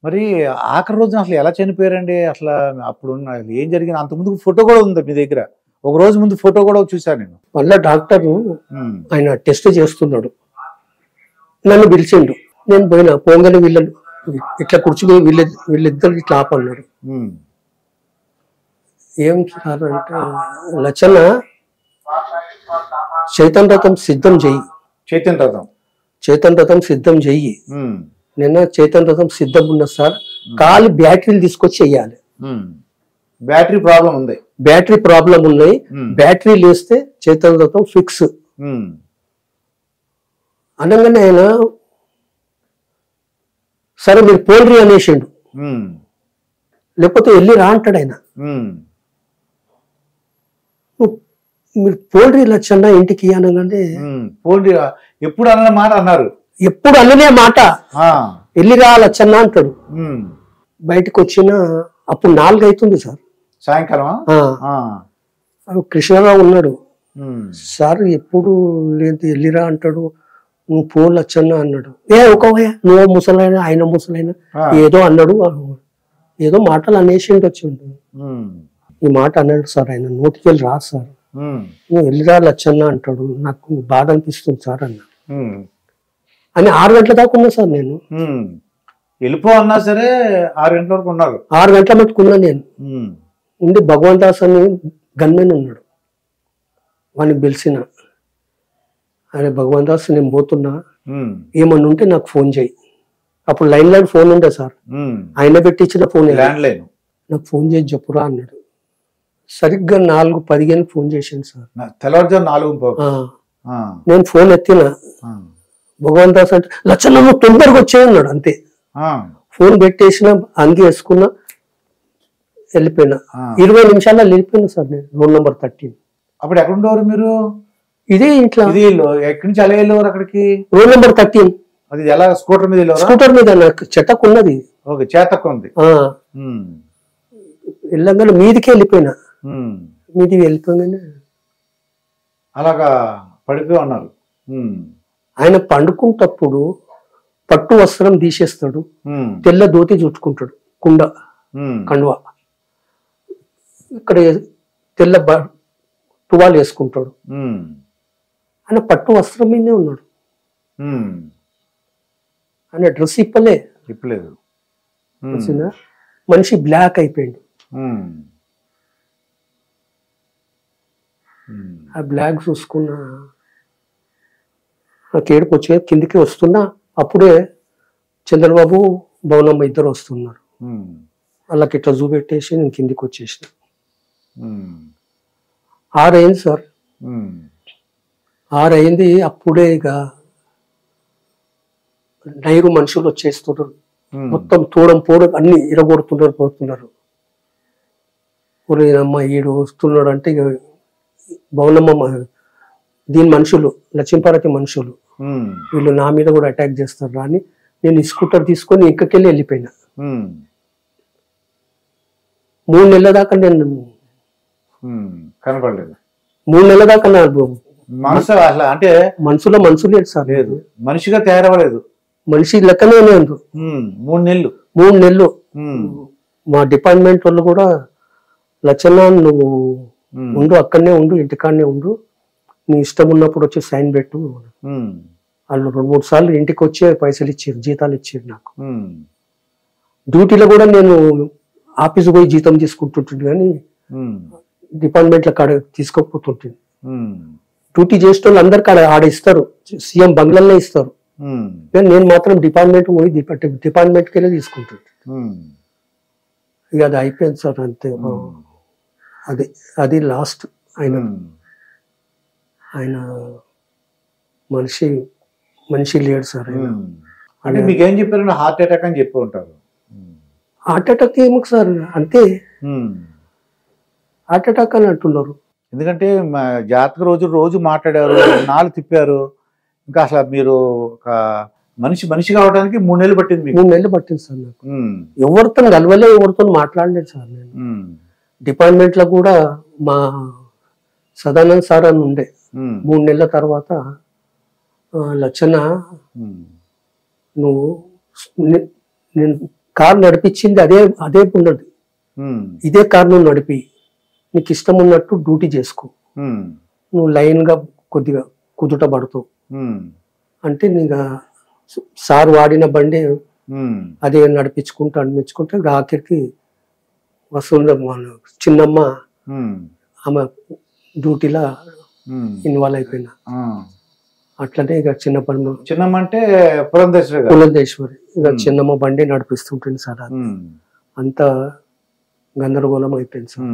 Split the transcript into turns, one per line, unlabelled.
మరి ఆఖరి రోజున అసలు ఎలా చనిపోయారండి? అసల అప్పుడున్న ఏం జరిగింది? అంతకుముందు ఫోటో కూడా ఉంది మీ దగ్గర. ఒక రోజు ముందు ఫోటో కూడా చూసాను నేను.
మళ్ళా డాక్టరు
హ్మ్.
ఆయన టెస్ట్ చేస్తున్నాడు. నన్ను పిలిచిండు. నేను పోయినా. పోగానే వీళ్ళని ఇట్లా కూర్చుని వీళ్ళిద్దరు ఇట్లా ఆపన్నారు.
హ్మ్.
ఏం సార్ అంటే, లచ్చన్న చైతన్ రథం సిద్ధం చెయ్యి,
చైతన్య రథం.
చైతన్ రథం సిద్ధం చెయ్యి.
హ్మ్.
నిన్న చైతన్ రథం సిద్ధం ఉన్నది సార్, కాలి బ్యాటరీలు తీసుకొచ్చి చెయ్యాలి.
హ్మ్. బ్యాటరీ ప్రాబ్లం ఉంది.
బ్యాటరీ ప్రాబ్లం ఉన్నాయి.
హ్మ్.
బ్యాటరీలు వేస్తే చైతన్ రథం ఫిక్స్
హ్మ్.
అనగానే ఆయన సరే మీరు పోల్రి అనేసిండు.
హ్మ్.
లేకపోతే వెళ్ళి రా అంటాడు ఆయన.
హ్మ్.
మీరు పోల్రి లచ్చన్న ఇంటికి అనగానే
హ్మ్. పోండి ఎప్పుడు అన్న మాట అన్నారు.
ఎప్పుడు అన్ననే మాట,
ఆ!
వెళ్ళిరా లచ్చన్న అంటాడు.
హ్మ్.
బయటకు వచ్చిన అప్పుడు 4 అవుతుంది సార్.
సాయంకాలమా?
ఆ,
ఆ!
కృష్ణారావు ఉన్నాడు.
హ్మ్.
సార్ ఎప్పుడు లేదు వెళ్ళిరా అంటాడు, నువ్వు పో లచ్చన్న అన్నాడు. ఒకవే నువ్వు ముసలైనా ఆయన ముసలైనా
ఆ!
ఏదో అన్నాడు, ఏదో మాటలు అనేసి వచ్చిండు.
హ్మ్.
ఈ మాట అన్నాడు సార్, ఆయన నోటికి వెళ్ళి రాదు సార్.
హ్మ్.
నువ్వు వెళ్ళిరా లచ్చన్న అంటాడు, నాకు బాధ అనిపిస్తుంది సార్ అన్న
హ్మ్.
అని 6 గంటల దాకా ఉన్నా సార్ నేను.
హ్మ్. వెళ్ళిపో అన్నా సరే 6 గంటల వరకు ఉన్నారు.
6 గంటల మట్టుకున్నా నేను.
హ్మ్.
ఉండి భగవంత్ దాస్ అని గన్మెన్ ఉన్నాడు, వాడిని పిలిచిన, అరే భగవంత్ దాస్ నేను పోతున్నా,
హ్మ్.
ఏమన్నా ఉంటే నాకు ఫోన్ చేయి. అప్పుడు లైన్ ఫోన్ ఉండే సార్,
హ్మ్.
ఆయన పెట్టించిన ఫోన్,
ల్యాండ్ లైన్.
నాకు ఫోన్ చేసి చెప్పురా అన్నాడు. సరిగ్గా 4:15 ఫోన్ చేశాను సార్.
తెల్లవారుజాము 4:15. ఆ!
నేను ఫోన్ ఎత్తిన.
ఆ!
భగవంత్ దాస్ అంటే లచ్చన్న నువ్వు తొందరగా వచ్చేయన్నాడు. అంతే,
ఆ!
ఫోన్ పెట్టేసిన, అంగి వేసుకున్నా, వెళ్ళిపోయినా.
ఆ!
20 నిమిషాల్లో వెళ్ళిపోయినా సార్ నేను రోల్ నెంబర్ 13.
అప్పుడు ఎక్కడ ఉండేవారు మీరు?
ఇదే ఇంట్లో.
ఇది ఎక్కడి నుంచి ఎలా వెళ్ళేవారు అక్కడికి?
Roll number 13.
అది ఎలా స్కూటర్ మీద వెళ్ళేవారా?
స్కూటర్ మీద నాకు చెటక్ ఉన్నది.
ఓకే, చేతక్క ఉంది. హ్మ్.
వెళ్ళగానే మీదికి వెళ్ళిపోయినా.
హ్మ్.
మీదికి వెళ్ళిపోగానే
అలాగా పడిపోయి ఉన్నారు. హ్మ్.
ఆయన పండుకుంటప్పుడు పట్టు వస్త్రం తీసేస్తాడు,
హ్మ్.
తెల్ల ధోతి చుట్టుకుంటాడు, కుండ
హ్మ్.
కండువా, ఇక్కడ తెల్ల టువాలు వేసుకుంటాడు.
హ్మ్.
ఆయన పట్టు వస్త్రం మీదే ఉన్నాడు.
హ్మ్.
ఆయన డ్రెస్ ఇప్పలే,
ఇప్పలేదు.
వచ్చిందా, మనిషి బ్లాక్ అయిపోయింది.
హ్మ్. హ్మ్.
ఆ బ్లాక్ చూసుకున్న నాకు ఏడుపు వచ్చే కిందికి వస్తున్నా. అప్పుడే చంద్రబాబు భవనమ్మ ఇద్దరు వస్తున్నారు.
హ్మ్.
వాళ్ళకి ఇట్లా చూపెట్టేసి నేను కిందికి వచ్చేసిన.
హ్మ్.
6 అయింది సార్.
హ్మ్.
6 అయింది. అప్పుడే ఇక నైరు మనుషులు వచ్చేస్తున్నారు.
హ్మ్.
మొత్తం తోడం పోవడం అన్ని ఇరగొడుతున్నారు, పోతున్నారు. అమ్మ ఈడు వస్తున్నాడు అంటే ఇక భవనమ్మ దీని మనుషులు, లక్ష్మీపార్వతి మనుషులు,
హ్మ్.
వీళ్ళు నా మీద కూడా అటాక్ చేస్తారు అని నేను స్కూటర్ తీసుకొని ఇంకకెళ్ళి వెళ్ళిపోయినా.
హ్మ్.
3 నెలల దాకా నేను
కనపడలేదు.
3 నెలల దాకా నా
మనసు అసలు అంటే
మనసులో మనసు లేదు సార్.
లేదు, మనిషిగా తయారవ్వలేదు.
మనిషి లెక్కనే లేదు.
3 నెలలు.
3 నెలలు.
హ్మ్.
మా డిపార్ట్మెంట్ వాళ్ళు కూడా లచ్చన్న నువ్వు ఉండు, అక్కడనే ఉండు, ఇంటికాడనే ఉండు, నీ ఇష్టం ఉన్నప్పుడు వచ్చి సైన్ పెట్టు.
హ్మ్.
వాళ్ళు 2-3 సార్లు ఇంటికి వచ్చే పైసలు ఇచ్చారు, జీతాలు ఇచ్చారు నాకు.
హ్మ్.
డ్యూటీలో కూడా నేను ఆఫీస్ పోయి జీతం తీసుకుంటుంటుంది, కానీ డిపార్ట్మెంట్ల కాడ తీసుకోకపోతుంటుంది. డ్యూటీ చేసే వాళ్ళు అందరు కాడ ఆడ ఇస్తారు, సీఎం బంగ్లాల్లో ఇస్తారు, కానీ నేను మాత్రం డిపార్ట్మెంట్ పోయి డిపార్ట్మెంట్కి వెళ్ళి తీసుకుంటుంది. ఇక అది అయిపోయింది సార్, అంతే. అది అది లాస్ట్. ఆయన మనిషి లేడు సార్.
అంటే మీకేం చెప్పారు? హార్ట్ అటాక్ అని చెప్పి ఉంటారు.
హార్ట్ అటాక్ ఏమో సార్, అంతే హార్ట్ అటాక్ అని అంటున్నారు.
ఎందుకంటే జాతక రోజు మాట్లాడారు, నాలుగు తిప్పారు. ఇంకా అసలు మీరు ఒక మనిషి కావడానికి 3 నెలలు పట్టింది.
3 నెలలు పట్టింది సార్ నాకు. ఎవరితో కలవలే, ఎవరితో మాట్లాడలేదు సార్ నేను. డిపార్ట్మెంట్ లో కూడా మా సదానంద్ సార్ అని ఉండే. 3 నెలల తర్వాత లచ్చన్న నువ్వు నేను కారు నడిపించింది అదే ఉన్నది. ఇదే కారు నువ్వు నడిపి నీకు ఇష్టం ఉన్నట్టు డ్యూటీ చేసుకో, నువ్వు లైన్ గా కొద్దిగా కుదుట పడుతావు అంటే నీకు సార్ వాడిన బండి అదే నడిపించుకుంటూ ఆఖరికి వస్తుంది చిన్నమ్మ ఆమె డ్యూటీలో ఇన్వాల్వ్ అయిపోయినా. అట్లనే ఇక చిన్నమ్మ
అంటే
పురంధేశ్వరి ఇక చిన్నమ్మ బండి నడిపిస్తుంటుంది సార్. అంత గందరగోళం అయిపోయింది సార్.